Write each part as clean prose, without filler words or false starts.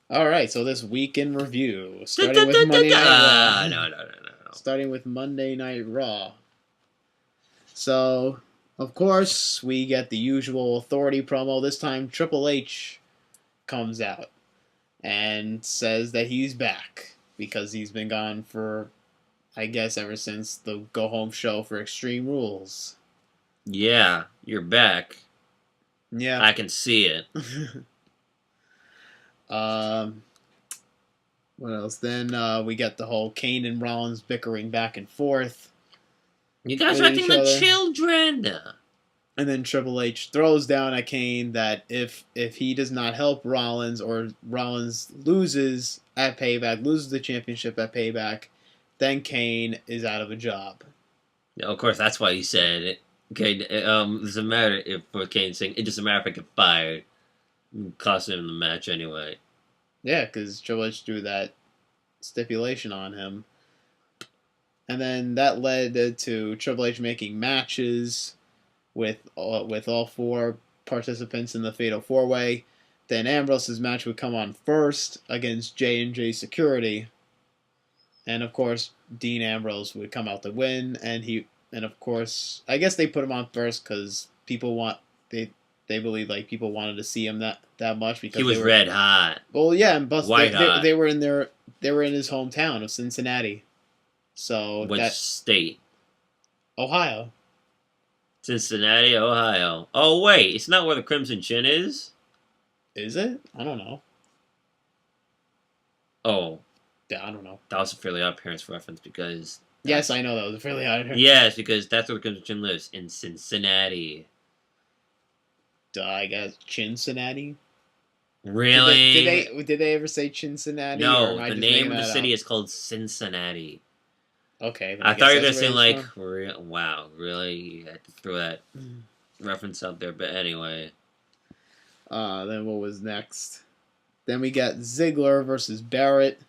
All right, so this week in review, Da, da, starting with da, da, Monday da. Night Raw. No. Starting with Monday Night Raw. So, of course, we get the usual authority promo. This time, Triple H comes out and says that he's back because he's been gone for, I guess, ever since the go home show for Extreme Rules. Yeah, you're back. Yeah. I can see it. um, what else? Then we get the whole Kane and Rollins bickering back and forth You guys are with acting each like other. children. And then Triple H throws down at Kane that if he does not help Rollins or Rollins loses at Payback, loses the championship at Payback, then Kane is out of a job. Of course, that's why he said it. Okay, it doesn't matter if for Kane saying it doesn't matter if I get fired. Costing him the match anyway. Yeah, because Triple H threw that stipulation on him. And then that led to Triple H making matches with all four participants in the Fatal 4-Way. Then Ambrose's match would come on first against J&J Security. And of course, Dean Ambrose would come out to win, and of course, I guess they put him on first because they believe like people wanted to see him that much because He was they were red hot. well, yeah, and plus White hot. they were in his hometown of Cincinnati, so Which that state? Ohio. Cincinnati, Ohio. Oh wait, it's not where the Crimson Chin is? Is it? I don't know. Oh, Yeah, I don't know. that was a fairly odd parents reference because Yes, I know that was a fairly odd. yes, because that's where the Crimson Chin lives, in Cincinnati. I guess Cincinnati. Really? Did they ever say Cincinnati? Or No, am I the just name making of the that city up? is called Cincinnati. Okay, then I guess thought you were gonna that's say where it's like, from. wow, really? You had to throw that reference out there, but anyway. Then what was next? Then we got Ziggler versus Barrett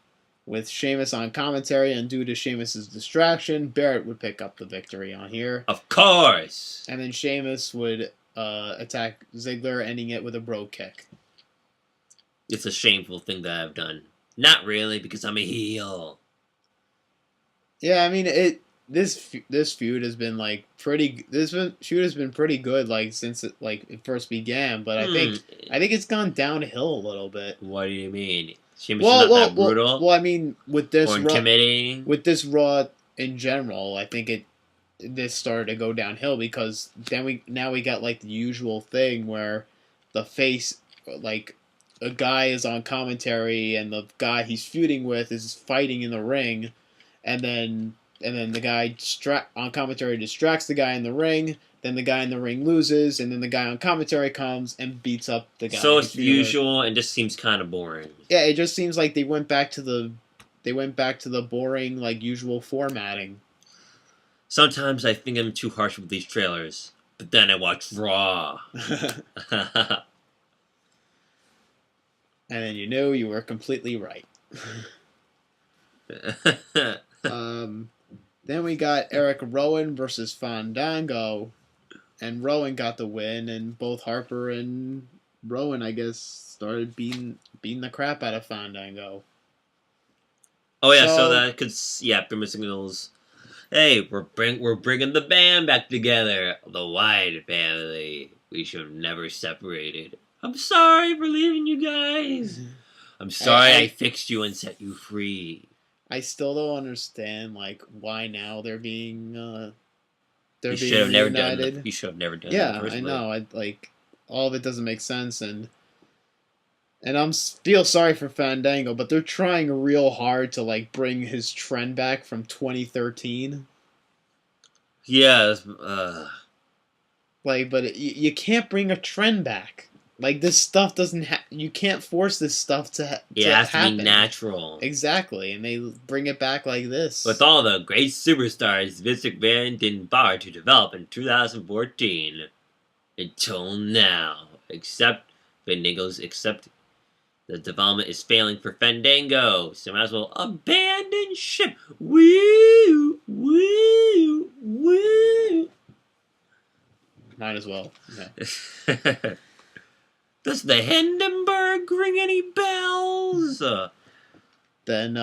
with Sheamus on commentary, and due to Sheamus's distraction, Barrett would pick up the victory on here. Of course! And then Sheamus would attack Ziggler, ending it with a bro kick. It's a shameful thing that I've done. Not really, because I'm a heel. Yeah, I mean this feud has been like pretty. Feud has been pretty good like since it first began, but I think it's gone downhill a little bit. What do you mean? Sheamus is not that brutal? Well, I mean with this or intimidating? with this Raw in general, I think this started to go downhill because then we got like the usual thing where the face like a guy is on commentary and the guy he's feuding with is fighting in the ring, and then the guy on commentary distracts the guy in the ring. Then the guy in the ring loses, and then the guy on commentary comes and beats up the guy. So it's usual, and just seems kind of boring. Yeah, it just seems like they went back to the boring like usual formatting. Sometimes I think I'm too harsh with these trailers, but then I watch Raw. And then you knew you were completely right. Then we got Eric Rowan versus Fandango, and Rowan got the win, and both Harper and Rowan, I guess, started beating the crap out of Fandango. Oh yeah, so that could pretty much signals, hey, we're bringing the band back together, the Wyatt family. We should have never separated. I'm sorry for leaving you guys. I'm sorry I fixed you and set you free. I still don't understand like why now they're being you should have never done that. You should have never done that. Yeah, I know. I like all of it doesn't make sense, and I'm feel sorry for Fandango, but they're trying real hard to like bring his trend back from 2013. Yeah, like, but you can't bring a trend back. Like this stuff doesn't. You can't force this stuff to happen. It has to be natural. Exactly, and they bring it back like this. With all the great superstars Vince McMahon didn't bother to develop in 2014 until now, except Fandango's. Except the development is failing for Fandango, so might as well abandon ship. Woo, woo, woo. Might as well. Yeah. Does the Hindenburg ring any bells? was. Then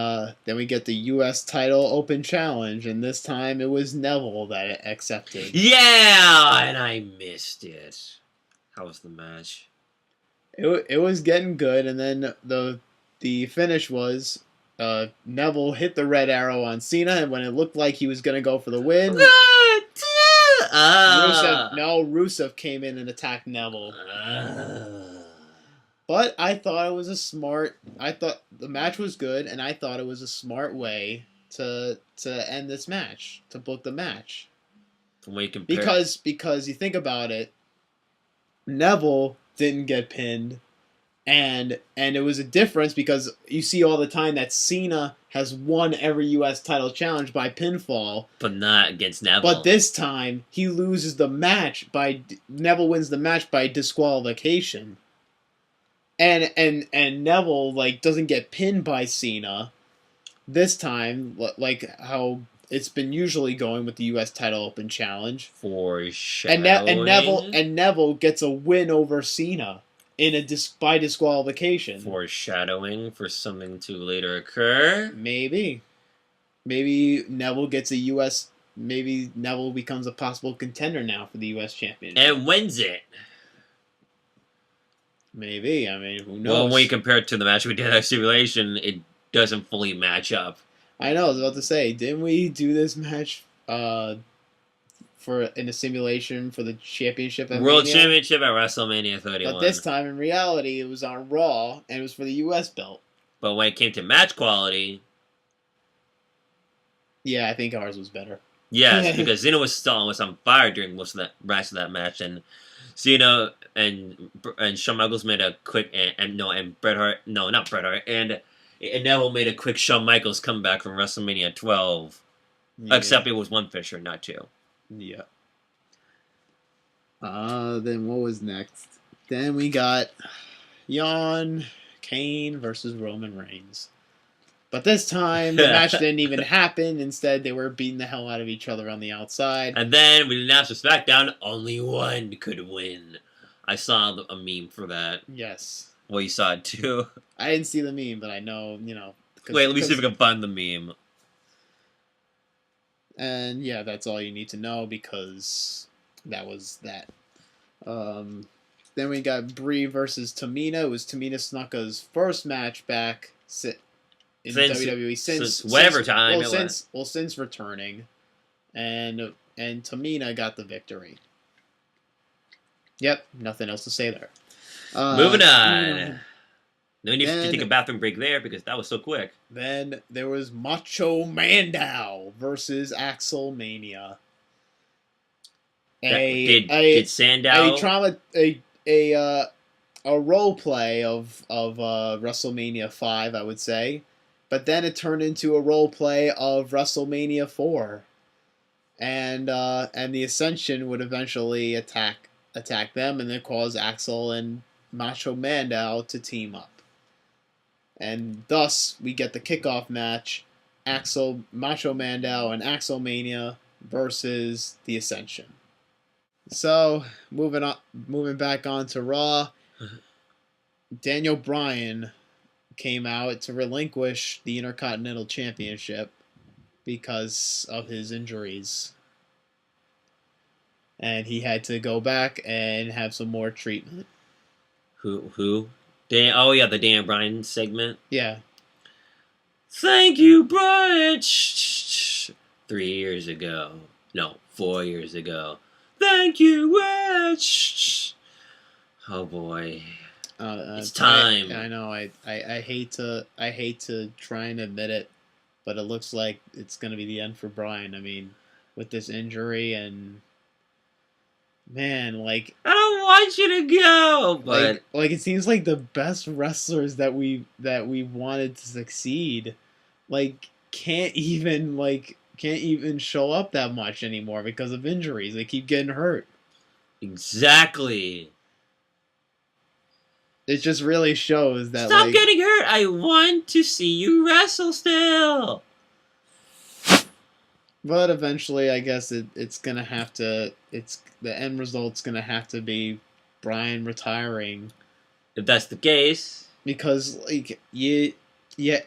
we get the U.S. title open challenge, and this time it was Neville that accepted. Yeah, and I missed it. How was the match? It was getting good, and then the finish was Neville hit the red arrow on Cena, and when it looked like he was gonna go for the win, Rusev came in and attacked Neville. But I thought it was I thought the match was good, and I thought it was a smart way to end this match, to book the match. Because you think about it, Neville didn't get pinned, and it was a difference because you see all the time that Cena has won every U.S. title challenge by pinfall, but not against Neville. But this time he loses the match Neville wins the match by disqualification. And Neville doesn't get pinned by Cena this time, like how it's been usually going with the U.S. title open challenge. Foreshadowing. And Neville gets a win over Cena by disqualification. Foreshadowing for something to later occur. Maybe Neville gets a U.S. Maybe Neville becomes a possible contender now for the U.S. Championship and wins it. Maybe. I mean, who knows? Well, when you compare it to the match we did at Simulation, it doesn't fully match up. I know. I was about to say, didn't we do this match in a simulation for the championship? World Championship at WrestleMania 31. But this time, in reality, it was on Raw, and it was for the U.S. belt. But when it came to match quality... Yeah, I think ours was better. Yes, because Cena was on fire during most of that rest of that match, and Cena and Shawn Michaels made a quick and Bret Hart, no, not Bret Hart, and Neville made a quick Shawn Michaels comeback from WrestleMania 12. Yeah. Except it was one Fisher, not two. Yeah. Then what was next? Then we got Kane versus Roman Reigns. But this time, the match didn't even happen. Instead, they were beating the hell out of each other on the outside. And then, we announced for SmackDown, only one could win. I saw a meme for that. Yes. Well, you saw it too. I didn't see the meme, but I know, Wait, let me see if I can find the meme. And yeah, that's all you need to know because that was that. Then we got Brie versus Tamina. It was Tamina Snuka's first match back in WWE since returning, and Tamina got the victory. Yep, nothing else to say there. Moving on. No need to take a bathroom break there because that was so quick. Then there was Macho Mandow versus Axel Mania. Did Sandow a role play of WrestleMania 5, I would say, but then it turned into a role play of WrestleMania 4, and the Ascension would eventually attack them and then cause Axel and Macho Mandow to team up, and thus we get the kickoff match: Macho Mandow and Axel Mania versus the Ascension. So moving back on to Raw. Daniel Bryan came out to relinquish the Intercontinental Championship because of his injuries. And he had to go back and have some more treatment. Who? The Daniel Bryan segment? Yeah. Thank you, Bryan! 3 years ago. No, 4 years ago. Thank you, Rich! Oh boy. It's time. I know. I hate to try and admit it, but it looks like it's going to be the end for Bryan. I mean, with this injury and man, I don't want you to go, but it seems like the best wrestlers that we wanted to succeed, can't even show up that much anymore because of injuries. They keep getting hurt. Exactly. It just really shows that. Stop getting hurt! I want to see you wrestle still! But eventually, I guess it's gonna have to. The end result's gonna have to be Bryan retiring. If that's the case, because you Yeah,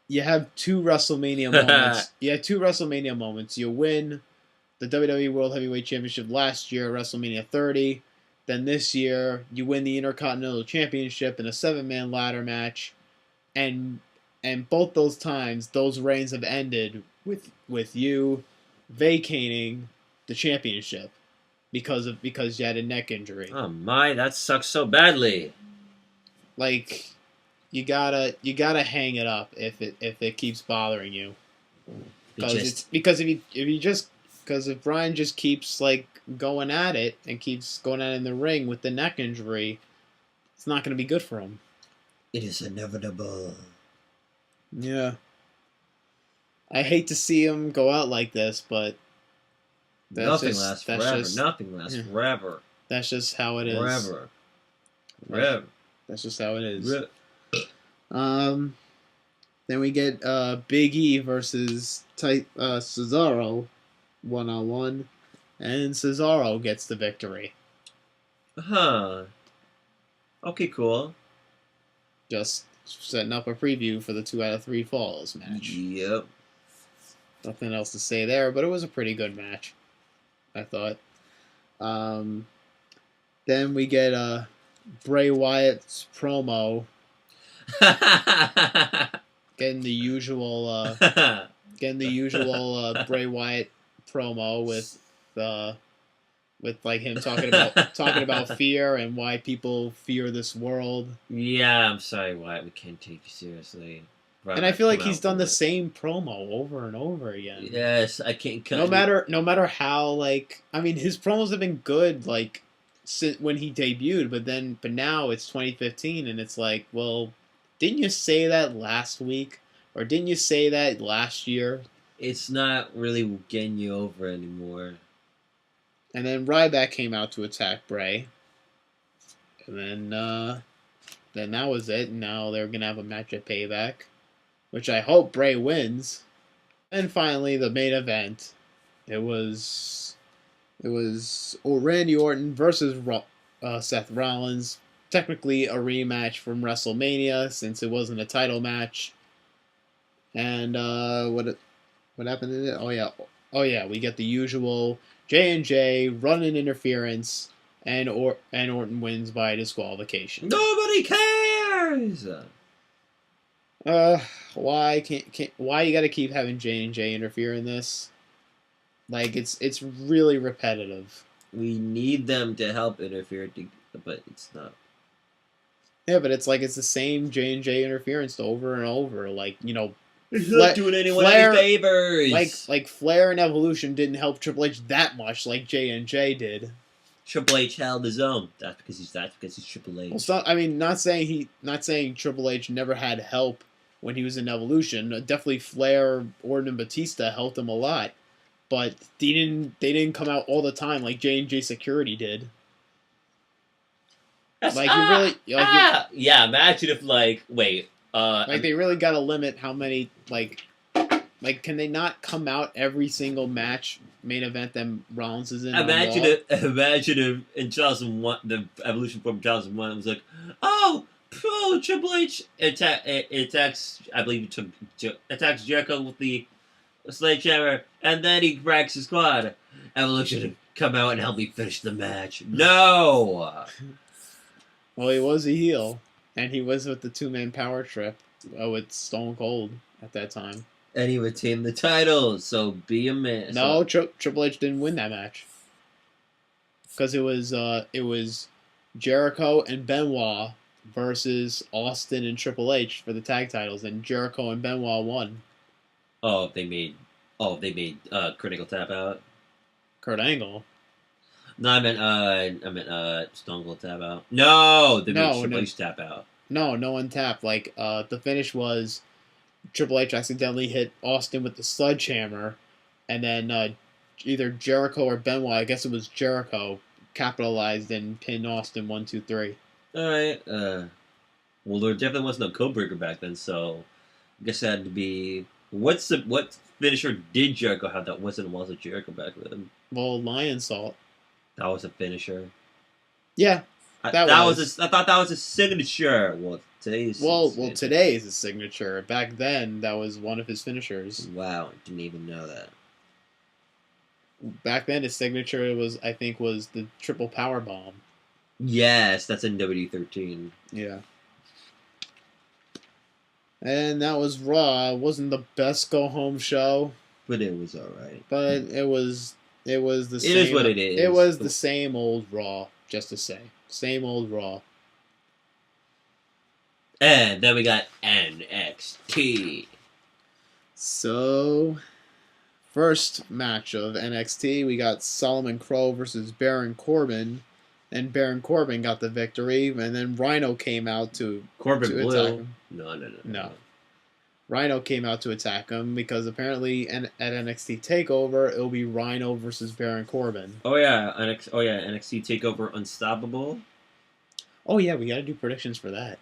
you have two WrestleMania moments. You had two WrestleMania moments. You win the WWE World Heavyweight Championship last year, WrestleMania 30. Then this year, you win the Intercontinental Championship in a 7-man ladder match, and both those times, those reigns have ended with you vacating the championship because you had a neck injury. Oh my, that sucks so badly. Like you gotta hang it up if it keeps bothering you. Because if Brian just keeps like going at it and keeps going at it in the ring with the neck injury, it's not going to be good for him. It is inevitable. Yeah, I hate to see him go out like this, but Nothing lasts forever. Nothing lasts forever. That's just how it is. Forever. That's just how it is. Then we get Big E versus Cesaro 1-on-1, and Cesaro gets the victory. Huh. Okay, cool. Just setting up a preview for the 2 out of 3 falls match. Yep. Nothing else to say there, but it was a pretty good match, I thought. Then we get Bray Wyatt's promo. Getting the usual Bray Wyatt promo with like him talking about fear and why people fear this world. Yeah, I'm sorry, Wyatt. We can't take you seriously. Right, and I feel like he's done the same promo over and over again. Yes, I can't. No matter how, like, I mean, his promos have been good, like, since when he debuted, but now it's 2015, and it's like, well, didn't you say that last week, or didn't you say that last year? It's not really getting you over anymore. And then Ryback came out to attack Bray, and then that was it. And now they're gonna have a match at Payback, which I hope Bray wins. And finally, the main event. It was Randy Orton versus Seth Rollins. Technically a rematch from WrestleMania since it wasn't a title match. And what happened in it? Oh yeah, we get the usual J&J run-in interference, and Orton wins by disqualification. Nobody cares. Why you gotta keep having J&J interfere in this? Like, it's really repetitive. We need them to help interfere, but it's not. Yeah, but it's like it's the same J&J interference over and over. Like, you know, it's not doing anyone any favors. Like Flair and Evolution didn't help Triple H that much, like J&J did. Triple H held his own. That's because he's Triple H. Well, not saying Triple H never had help when he was in Evolution. Definitely Flair, Orton, and Batista helped him a lot, but they didn't come out all the time like J&J Security did. Yeah. Imagine if they really got to limit how many like can they not come out every single main event that Rollins is in? Imagine if in 2001 the Evolution from 2001 it was like, Triple H attacks. I believe he attacks Jericho with the sledgehammer, and then he cracks his quad. Evolution come out and help me finish the match. No. Well, he was a heel, and he was with the 2-man power trip with Stone Cold at that time. And he retained the title, so be a man. No, Triple H didn't win that match. Because it was Jericho and Benoit versus Austin and Triple H for the tag titles, and Jericho and Benoit won. They made Critical Tap Out. Kurt Angle. No, I meant Stone Cold Tap Out. No, they made Triple H Tap Out. No one tapped. Like, the finish was Triple H accidentally hit Austin with the sledgehammer, and then either Jericho or Benoit, I guess it was Jericho, capitalized and pinned Austin 1, 2, 3. Alright, well, there definitely was no Codebreaker back then, so I guess it had to be... What finisher did Jericho have that wasn't also Jericho back with him? Well, Lion Salt. That was a finisher. Yeah, I thought that was a signature. Well, today is his signature. Back then, that was one of his finishers. Wow, didn't even know that. Back then, his signature was the triple power bomb. Yes, that's in WD13. Yeah. And that was Raw. It wasn't the best go home show, but it was alright. But it was the same. It is what it is. It was the same old Raw, just to say. Same old Raw. And then we got NXT. So, first match of NXT, we got Solomon Crowe versus Baron Corbin. And Baron Corbin got the victory, and then Rhino came out to attack him. No. Rhino came out to attack him because apparently at NXT TakeOver it'll be Rhino versus Baron Corbin. Oh yeah, NXT TakeOver Unstoppable. Oh yeah, we gotta do predictions for that.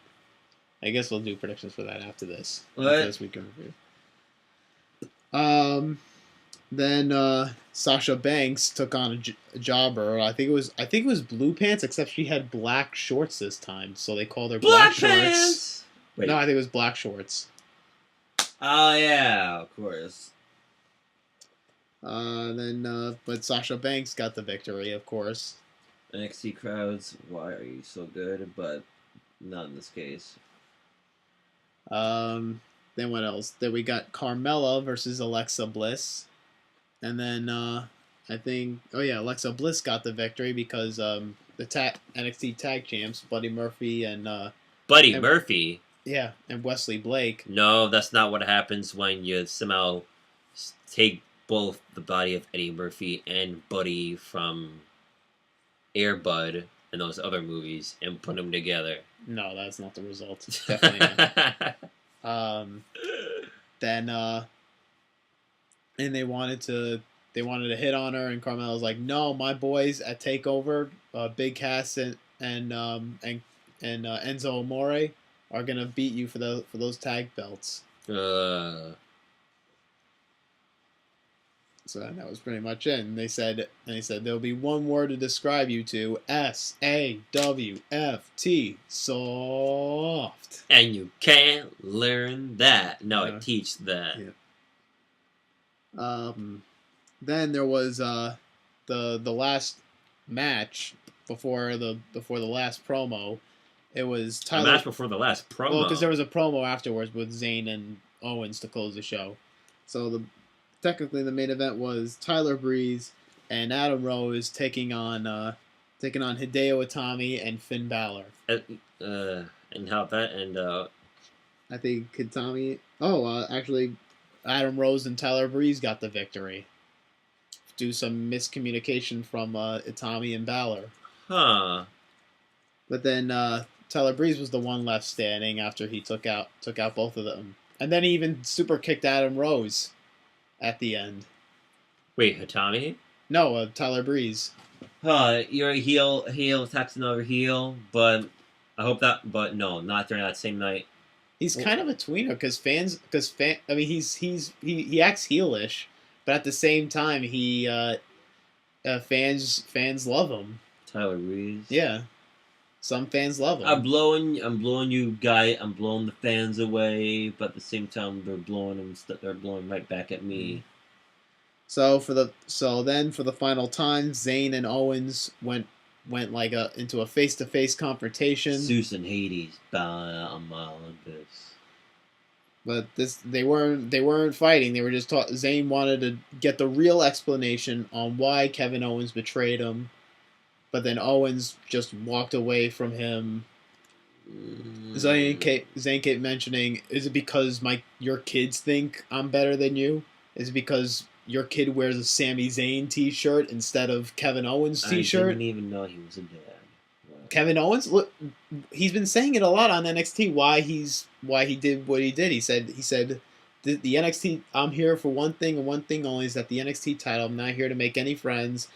I guess we'll do predictions for that after this. What? This week in review. Then Sasha Banks took on a jobber. I think it was blue pants, except she had black shorts this time, so they called her black pants. Shorts. Wait. No, I think it was black shorts. Oh yeah, of course. But Sasha Banks got the victory, of course. NXT crowds, why are you so good? But not in this case. Then what else? Then we got Carmella versus Alexa Bliss. And then Alexa Bliss got the victory because the NXT Tag Champs, Buddy Murphy and Murphy? Yeah, and Wesley Blake. No, that's not what happens when you somehow take both the body of Eddie Murphy and Buddy from Air Bud and those other movies and put them together. No, that's not the result. Definitely not. And they wanted to hit on her, and Carmella was like, "No, my boys at TakeOver, Big Cass and Enzo Amore are gonna beat you for those tag belts." So that was pretty much it. And they said there'll be one word to describe you two: SAWFT, soft. And you can't learn that. No, I teach that. Yeah. Then there was the last match before the last promo. It was Tyler. The match before the last promo. Well, because there was a promo afterwards with Zayn and Owens to close the show. So technically the main event was Tyler Breeze and Adam Rose taking on Hideo Itami and Finn Balor. And how that and I think Itami. Actually, Adam Rose and Tyler Breeze got the victory. Due some miscommunication from Itami and Balor. Huh. But then Tyler Breeze was the one left standing after he took out both of them. And then he even super kicked Adam Rose at the end. Wait, Itami? No, Tyler Breeze. You're a heel attacks another heel, but I hope that, but no, not during that same night. He's kind of a tweener because he acts heelish, but at the same time fans love him. Tyler Breeze. Yeah, some fans love him. I'm blowing the fans away, but at the same time they're blowing right back at me. So for the final time, Zayn and Owens went into a face-to-face confrontation. Zeus and Hades bound Olympus. But they weren't fighting. They were just Zayn wanted to get the real explanation on why Kevin Owens betrayed him, but then Owens just walked away from him. Zayn kept mentioning, "Is it because your kids think I'm better than you? Is it because your kid wears a Sami Zayn t-shirt instead of Kevin Owens t-shirt?" I didn't even know he was a dad. Wow. Kevin Owens, look, he's been saying it a lot on NXT. Why he did what he did. He said the NXT. I'm here for one thing and one thing only, is that the NXT title. I'm not here to make any friends,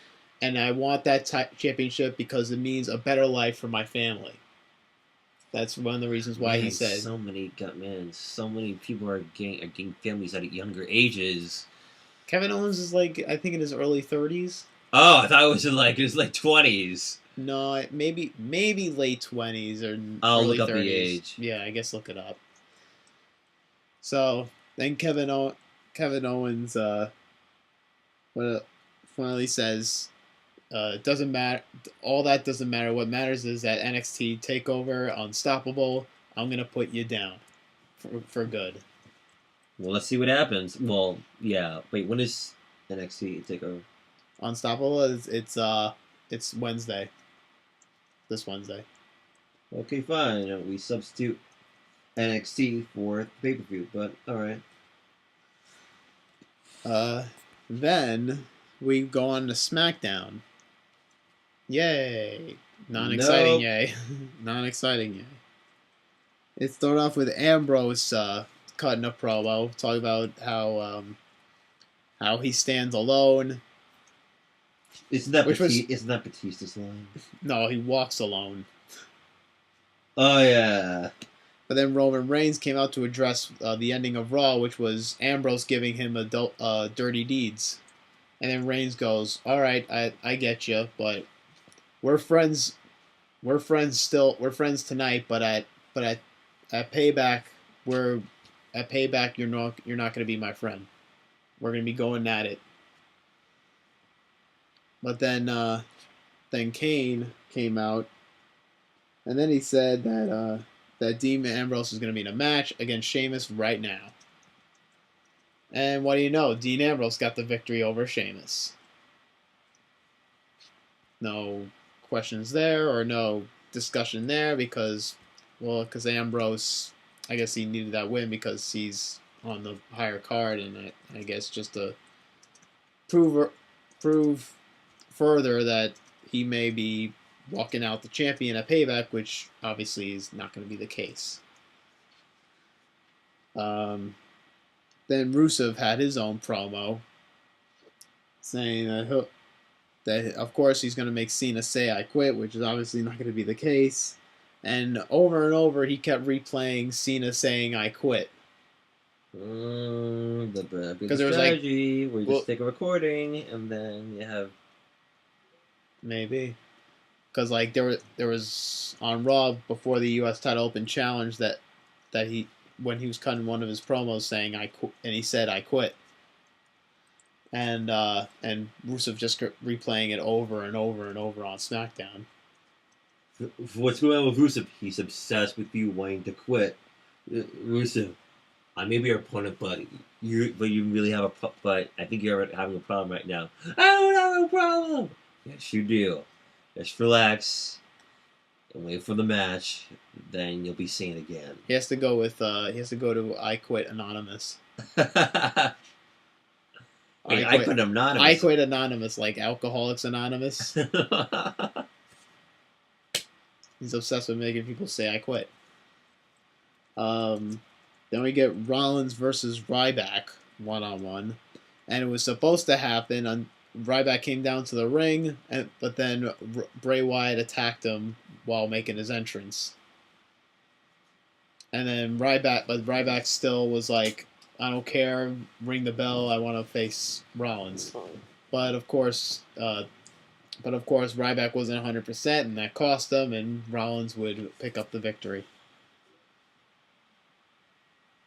and I want that championship because it means a better life for my family. That's one of the reasons why he said. So many people are getting families at younger ages. Kevin Owens is I think in his early 30s. Oh, I thought it was in his 20s. No, maybe late 20s or I'll look early up the 30s. age. Yeah, I guess look it up. So then Kevin Owens well, finally says, it doesn't matter. All that doesn't matter. What matters is that NXT Takeover, Unstoppable. I'm gonna put you down for good. Well, let's see what happens. Well, yeah. Wait, when is NXT Takeover? Unstoppable it's Wednesday. This Wednesday. Okay, fine. We substitute NXT for pay per view, but all right. Then we go on to SmackDown. Yay! Non-exciting Nope. yay. Non-exciting yay. It started off with Ambrose cutting a promo, talking about how he stands alone. Isn't that Which was Isn't that Batista's line? no, he walks alone. Oh yeah. But then Roman Reigns came out to address the ending of Raw, which was Ambrose giving him dirty deeds. And then Reigns goes, "All right, I get you, but we're friends. We're friends still. We're friends tonight. At Payback, we're at Payback. You're not going to be my friend. We're going to be going at it." But then Kane came out, and then he said that Dean Ambrose is going to be in a match against Sheamus right now. And what do you know? Dean Ambrose got the victory over Sheamus. No questions there or no discussion there because Ambrose, I guess he needed that win because he's on the higher card, and I guess just to prove further that he may be walking out the champion at Payback, which obviously is not going to be the case. Then Rusev had his own promo saying that of course he's going to make Cena say "I quit," which is obviously not going to be the case. And over he kept replaying Cena saying "I quit." Because there was strategy where you just take a recording and then you have maybe because like there was on Raw before the U.S. title open challenge that he when he was cutting one of his promos saying "I quit" and he said "I quit." And Rusev just replaying it over and over and over on SmackDown. What's going on with Rusev? He's obsessed with you wanting to quit. Rusev, I may be your opponent, but you really have but I think you're having a problem right now. I don't have a problem. Yes, you do. Just relax and wait for the match. Then you'll be seen again. He has to go with to "I Quit Anonymous." I Quit Anonymous. I Quit Anonymous, like Alcoholics Anonymous. He's obsessed with making people say "I quit." Then we get Rollins versus Ryback 1-on-1, and it was supposed to happen. Ryback came down to the ring, but then Bray Wyatt attacked him while making his entrance. And then Ryback still was like, "I don't care, ring the bell. I want to face Rollins." But of course, Ryback wasn't 100%, and that cost him, and Rollins would pick up the victory.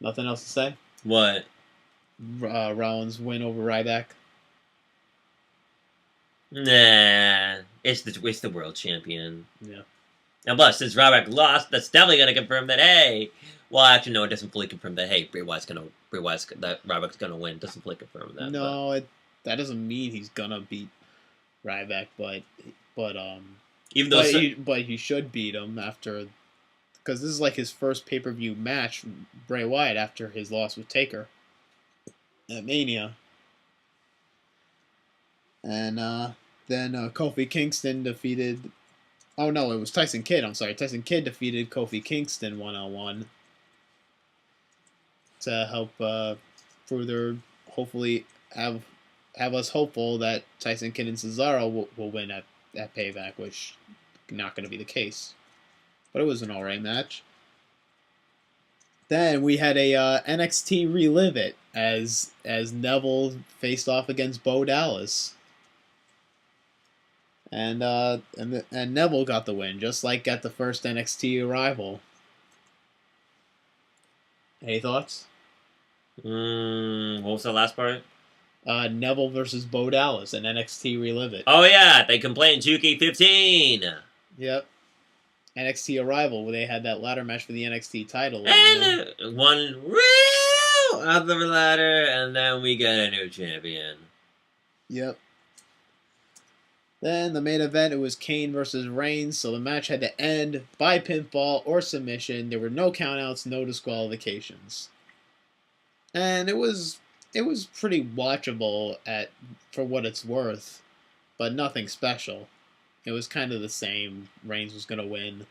Nothing else to say? What? Rollins win over Ryback? Nah, it's the world champion. Yeah. And plus, since Ryback lost, that's definitely going to confirm that, hey... Well, actually, no, it doesn't fully confirm that, hey, that Ryback's going to win. It doesn't fully confirm that. No, that doesn't mean he's going to beat Ryback, but he should beat him after... Because this is like his first pay-per-view match, Bray Wyatt, after his loss with Taker at Mania. And then Kofi Kingston defeated... Oh, no, it was Tyson Kidd. I'm sorry. Tyson Kidd defeated Kofi Kingston 1-on-1 to help further, hopefully, have us hopeful that Tyson Kidd and Cesaro will win at Payback, which is not going to be the case. But it was an alright match. Then we had a NXT Relive It as Neville faced off against Bo Dallas. And Neville got the win, just like at the first NXT arrival. Any thoughts? What was the last part? Neville versus Bo Dallas in NXT Relive It. Oh yeah, they can play in 2K15. Yep. NXT Arrival, where they had that ladder match for the NXT title. And one real out the ladder, and then we get a new champion. Yep. Then the main event, it was Kane versus Reigns, so the match had to end by pinfall or submission. There were no countouts, no disqualifications. And it was pretty watchable for what it's worth, but nothing special. It was kind of the same. Reigns was going to win.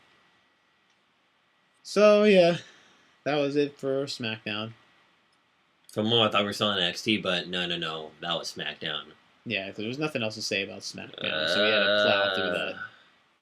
So, yeah, that was it for SmackDown. For more, I thought we were still on NXT, but no, that was SmackDown. Yeah, there was nothing else to say about SmackDown, so we had to plow through that.